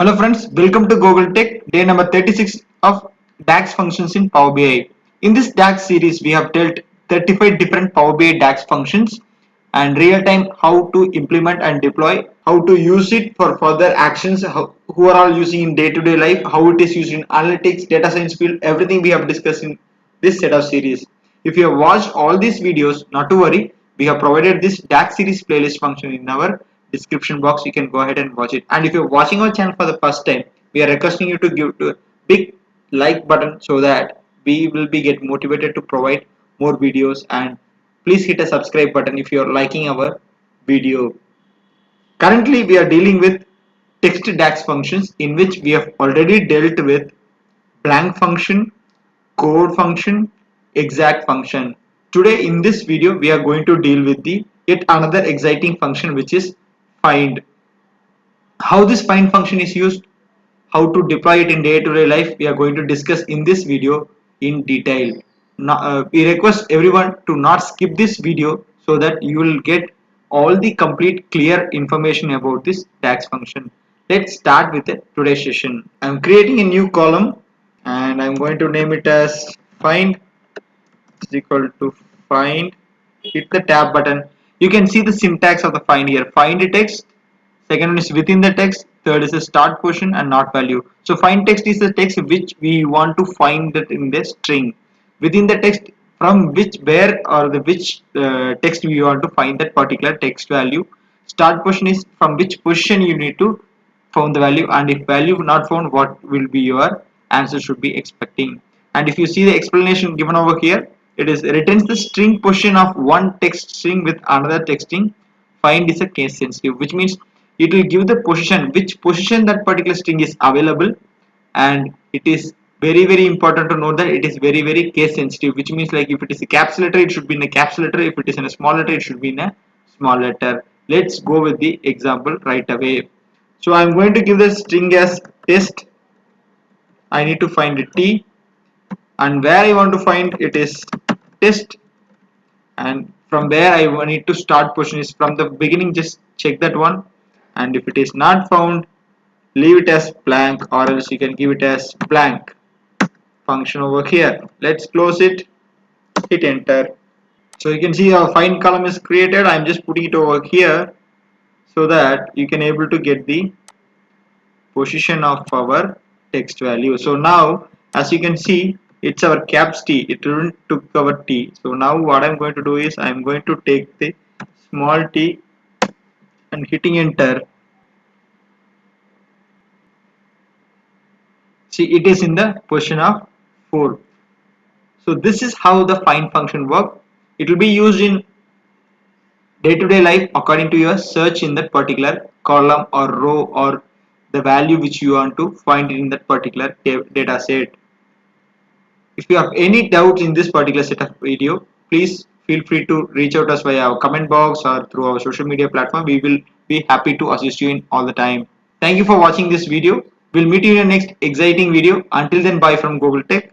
Hello friends, welcome to Gokul Tech, day number 36 of DAX functions in Power BI. In this DAX series, we have dealt 35 different Power BI DAX functions and real time how to implement and deploy, how to use it for further actions, who are all using in day-to-day life, how it is used in analytics, data science field, everything we have discussed in this set of series. If you have watched all these videos, not to worry, we have provided this DAX series playlist function in our description box. You can go ahead and watch it. And if you're watching our channel for the first time, we are requesting you to give a big like button so that we will be get motivated to provide more videos, and please hit a subscribe button if you're liking our video. Currently we are dealing with text DAX functions, in which we have already dealt with blank function, code function, exact function. Today in this video we are going to deal with the yet another exciting function, which is find. How this find function is used, how to deploy it in day-to-day life, we are going to discuss in this video in detail. Now, we request everyone to not skip this video so that you will get all the complete clear information about this DAX function. Let's start with today's session. I'm creating a new column and I'm going to name it as find is equal to find. Hit the tab button. You can see the syntax of the find here. Find a text. Second one is within the text. Third is a start position and not value. So find text is the text which we want to find that in the string. Within the text, from which where or the which text we want to find that particular text value. Start position is from which position you need to found the value, and if value not found, what will be your answer should be expecting. And if you see the explanation given over here, it is returns the string position of one text string with another text string. Find is a case sensitive, which means it will give the position, which position that particular string is available, and it is very important to know that it is very case sensitive, which means like if it is a caps letter, it should be in a caps letter. If it is in a small letter, it should be in a small letter. Let's go with the example right away. So I'm going to give the string as test. I need to find a t, and where I want to find it is test, and from where I need to start position is from the beginning. Just check that one, and if it is not found, leave it as blank, or else you can give it as blank function over here. Let's close it, hit enter. So you can see our find column is created. I'm just putting it over here so that you can able to get the position of our text value. So now as you can see, it's our caps t, it didn't took our t. So now what I'm going to do is I'm going to take the small t and hitting enter. See, it is in the position of 4. So this is how the find function works. It will be used in day-to-day life according to your search in that particular column or row, or the value which you want to find in that particular data set. If you have any doubts in this particular set of video, please feel free to reach out us via our comment box or through our social media platform. We will be happy to assist you in all the time. Thank you for watching this video. We'll meet you in the next exciting video. Until then, bye from Gokul Tech.